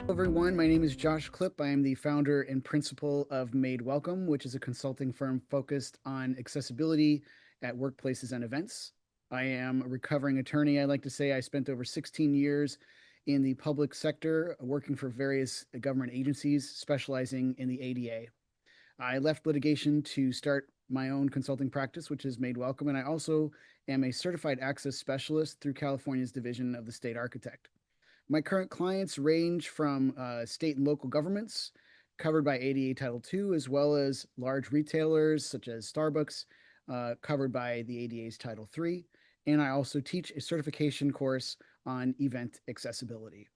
Hello, everyone. My name is Josh Klipp. I am the founder and principal of Made Welcome, which is a consulting firm focused on accessibility at workplaces and events. I am a recovering attorney. I like to say I spent over 16 years in the public sector working for various government agencies specializing in the ADA. I left litigation to start my own consulting practice, which is Made Welcome, and I also am a certified access specialist through California's Division of the State Architect. My current clients range from state and local governments covered by ADA Title II, as well as large retailers such as Starbucks, covered by the ADA's Title III. And I also teach a certification course on event accessibility.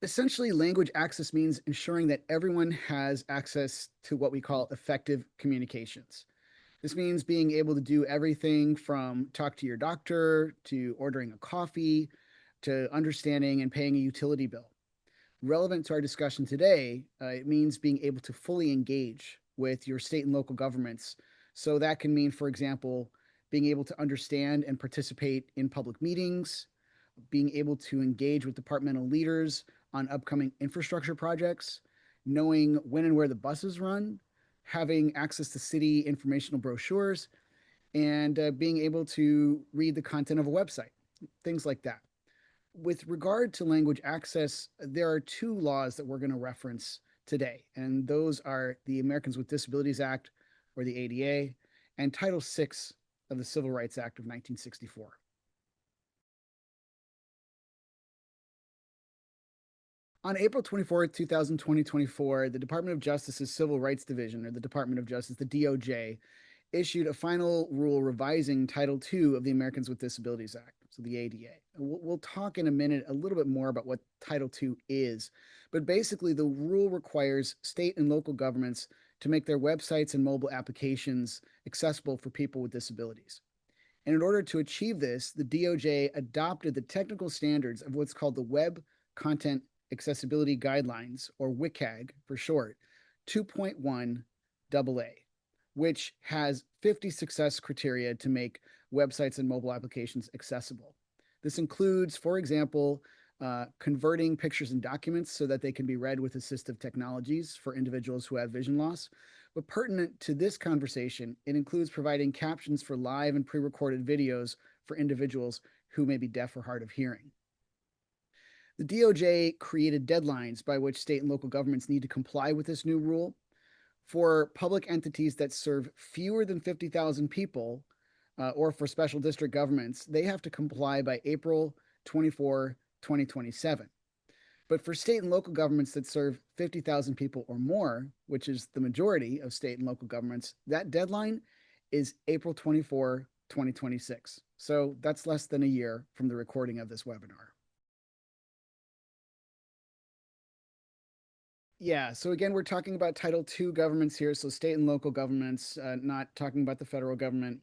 Essentially, language access means ensuring that everyone has access to what we call effective communications. This means being able to do everything from talk to your doctor to ordering a coffee to understanding and paying a utility bill. Relevant to our discussion today, it means being able to fully engage with your state and local governments. So that can mean, for example, being able to understand and participate in public meetings, being able to engage with departmental leaders on upcoming infrastructure projects, knowing when and where the buses run, having access to city informational brochures, and being able to read the content of a website, things like that. With regard to language access, there are two laws that we're going to reference today, and those are the Americans with Disabilities Act, or the ADA, and Title VI of the Civil Rights Act of 1964. On April 24th, 2024, the Department of Justice's Civil Rights Division, or the Department of Justice, the DOJ, issued a final rule revising Title II of the Americans with Disabilities Act, so the ADA. We'll talk in a minute a little bit more about what Title II is, but basically the rule requires state and local governments to make their websites and mobile applications accessible for people with disabilities. And in order to achieve this, the DOJ adopted the technical standards of what's called the Web Content Accessibility Guidelines, or WCAG for short, 2.1 AA, which has 50 success criteria to make websites and mobile applications accessible. This includes, for example, converting pictures and documents so that they can be read with assistive technologies for individuals who have vision loss. But pertinent to this conversation, it includes providing captions for live and pre-recorded videos for individuals who may be deaf or hard of hearing. The DOJ created deadlines by which state and local governments need to comply with this new rule. For public entities that serve fewer than 50,000 people, or for special district governments, they have to comply by April 24, 2027. But for state and local governments that serve 50,000 people or more, which is the majority of state and local governments, that deadline is April 24, 2026. So that's less than a year from the recording of this webinar. Yeah, so again, we're talking about Title II governments here, so state and local governments, not talking about the federal government.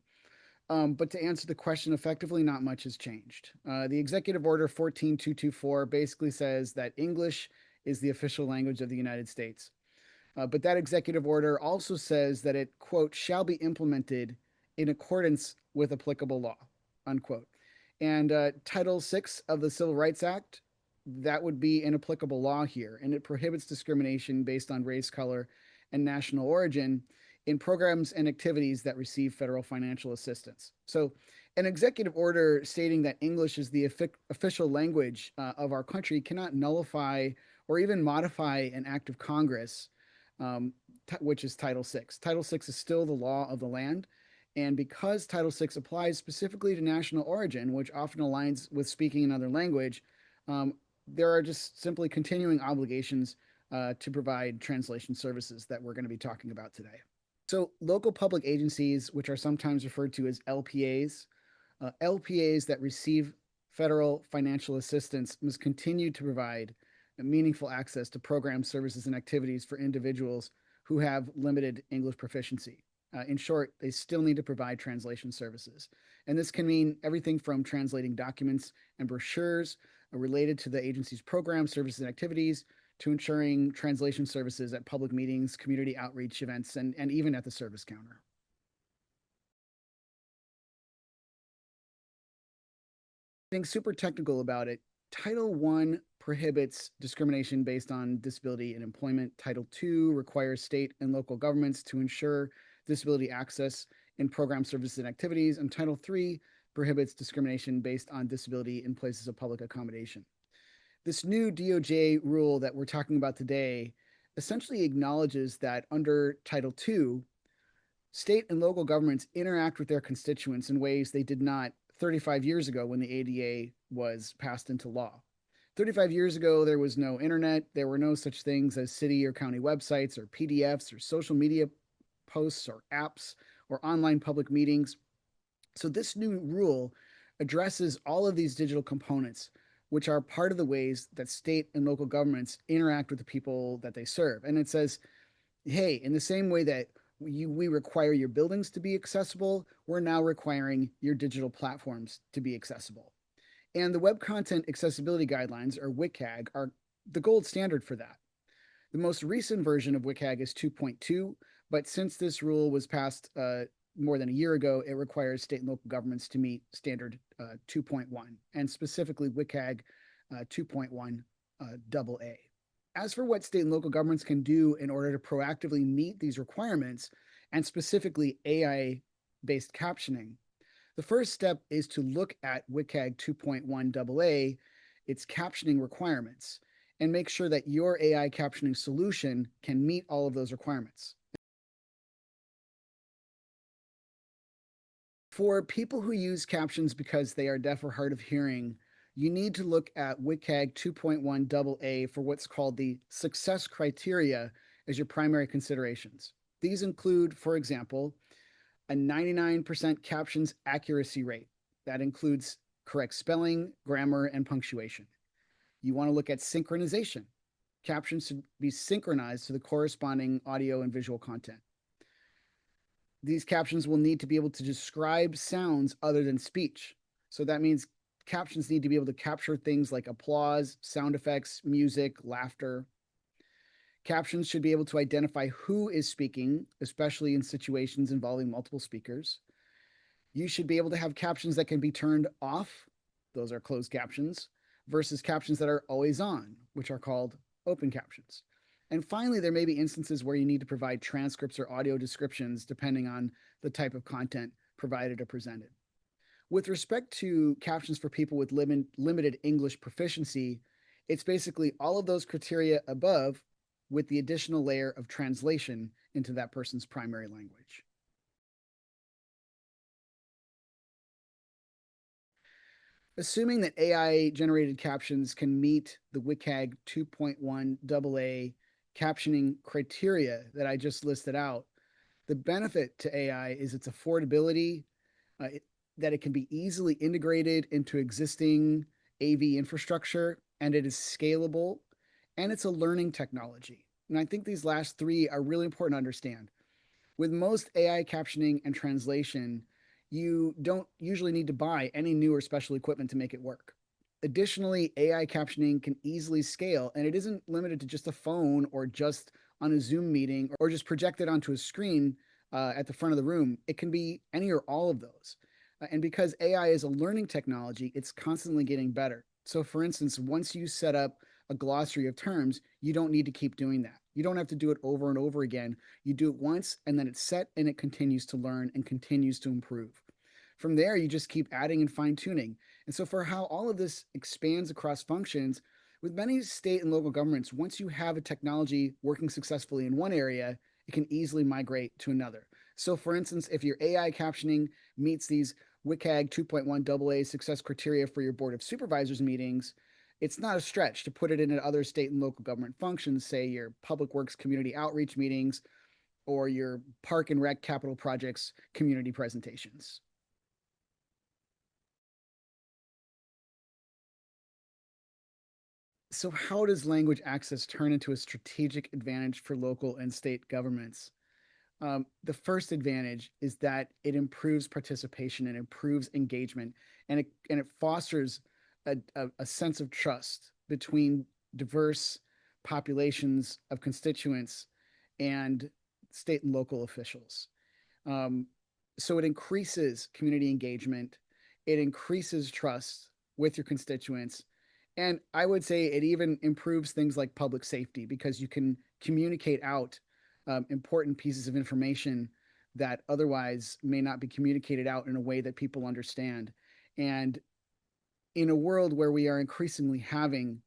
But to answer the question effectively, not much has changed. The Executive Order 14224 basically says that English is the official language of the United States. But that executive order also says that it, quote, shall be implemented in accordance with applicable law, unquote. And Title VI of the Civil Rights Act, that would be an applicable law here, and it prohibits discrimination based on race, color, and national origin in programs and activities that receive federal financial assistance. So, an executive order stating that English is the official language of our country cannot nullify or even modify an act of Congress, which is Title VI. Title VI is still the law of the land. And because Title VI applies specifically to national origin, which often aligns with speaking another language, there are just simply continuing obligations to provide translation services that we're going to be talking about today. So local public agencies, which are sometimes referred to as LPAs, LPAs that receive federal financial assistance must continue to provide meaningful access to programs, services, and activities for individuals who have limited English proficiency. In short, they still need to provide translation services. And this can mean everything from translating documents and brochures related to the agency's programs, services, and activities to ensuring translation services at public meetings, community outreach events, and even at the service counter. Being super technical about it, Title One prohibits discrimination based on disability in employment. Title Two requires state and local governments to ensure disability access in program services and activities. And Title Three prohibits discrimination based on disability in places of public accommodation. This new DOJ rule that we're talking about today essentially acknowledges that under Title Two, state and local governments interact with their constituents in ways they did not 35 years ago when the ADA was passed into law. 35 years ago, there was no internet. There were no such things as city or county websites or PDFs or social media posts or apps or online public meetings. So, this new rule addresses all of these digital components, which are part of the ways that state and local governments interact with the people that they serve. And it says, hey, in the same way that we require your buildings to be accessible, we're now requiring your digital platforms to be accessible. And the Web Content Accessibility Guidelines, or WCAG, are the gold standard for that. The most recent version of WCAG is 2.2, but since this rule was passed more than a year ago, it requires state and local governments to meet standard 2.1, and specifically WCAG 2.1 AA. As for what state and local governments can do in order to proactively meet these requirements, and specifically AI based captioning, the first step is to look at WCAG 2.1 AA, its captioning requirements, and make sure that your AI captioning solution can meet all of those requirements. For people who use captions because they are deaf or hard of hearing, you need to look at WCAG 2.1 AA for what's called the success criteria as your primary considerations. These include, for example, a 99% captions accuracy rate. That includes correct spelling, grammar, and punctuation. You want to look at synchronization. Captions should be synchronized to the corresponding audio and visual content. These captions will need to be able to describe sounds other than speech. So that means captions need to be able to capture things like applause, sound effects, music, laughter. Captions should be able to identify who is speaking, especially in situations involving multiple speakers. You should be able to have captions that can be turned off, those are closed captions, versus captions that are always on, which are called open captions. And finally, there may be instances where you need to provide transcripts or audio descriptions depending on the type of content provided or presented. With respect to captions for people with limited English proficiency, it's basically all of those criteria above with the additional layer of translation into that person's primary language. Assuming that AI generated captions can meet the WCAG 2.1 AA captioning criteria that I just listed out, the benefit to AI is its affordability, that it can be easily integrated into existing AV infrastructure, and it is scalable, and it's a learning technology. And I think these last three are really important to understand. With most AI captioning and translation, you don't usually need to buy any new or special equipment to make it work. Additionally, AI captioning can easily scale, and it isn't limited to just a phone or just on a Zoom meeting or just projected onto a screen at the front of the room. It can be any or all of those. And because AI is a learning technology, it's constantly getting better. So, for instance, once you set up a glossary of terms, you don't need to keep doing that. You don't have to do it over and over again. You do it once and then it's set and it continues to learn and continues to improve. From there, you just keep adding and fine tuning. And so, for how all of this expands across functions, with many state and local governments, once you have a technology working successfully in one area, it can easily migrate to another. So, for instance, if your AI captioning meets these WCAG 2.1 AA success criteria for your Board of Supervisors meetings, it's not a stretch to put it into other state and local government functions, say your public works community outreach meetings or your park and rec capital projects community presentations. So, how does language access turn into a strategic advantage for local and state governments? The first advantage is that it improves participation and improves engagement, and it fosters a sense of trust between diverse populations of constituents and state and local officials. Um, so it increases community engagement, it increases trust, with your constituents. And I would say it even improves things like public safety because you can communicate out important pieces of information that otherwise may not be communicated out in a way that people understand. And in a world where we are increasingly having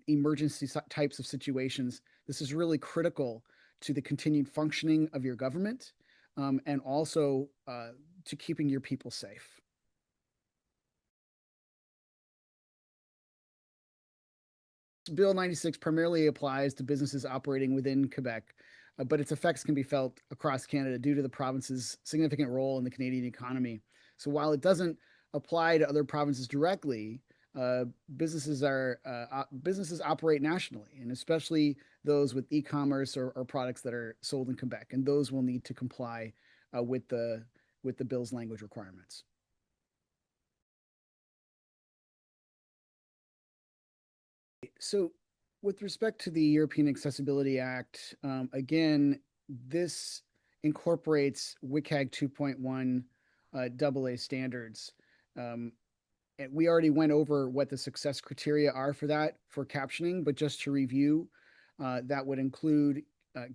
emergency types of situations, this is really critical to the continued functioning of your government and also to keeping your people safe. Bill 96 primarily applies to businesses operating within Quebec, but its effects can be felt across Canada due to the province's significant role in the Canadian economy. So while it doesn't apply to other provinces directly, uh, businesses operate nationally, and especially those with e-commerce or products that are sold in Quebec, and those will need to comply with the bill's language requirements. So, with respect to the European Accessibility Act, again, this incorporates WCAG 2.1 AA standards. Um, and we already went over what the success criteria are for that for captioning, but just to review, that would include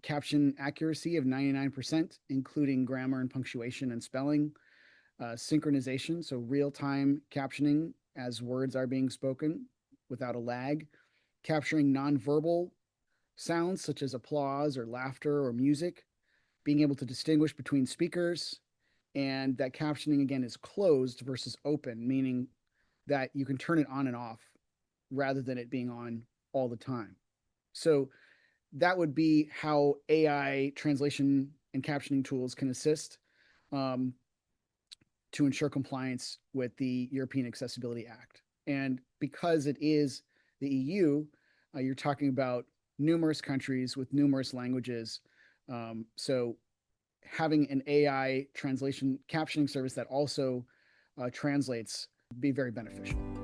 caption accuracy of 99%, including grammar and punctuation and spelling, synchronization, so real time captioning as words are being spoken without a lag, capturing nonverbal sounds such as applause or laughter or music, being able to distinguish between speakers, and that captioning again is closed versus open, meaning that you can turn it on and off rather than it being on all the time. So that would be how AI translation and captioning tools can assist um, to ensure compliance with the European Accessibility Act. And because it is the EU, you're talking about numerous countries with numerous languages. So having an AI translation captioning service that also translates would be very beneficial.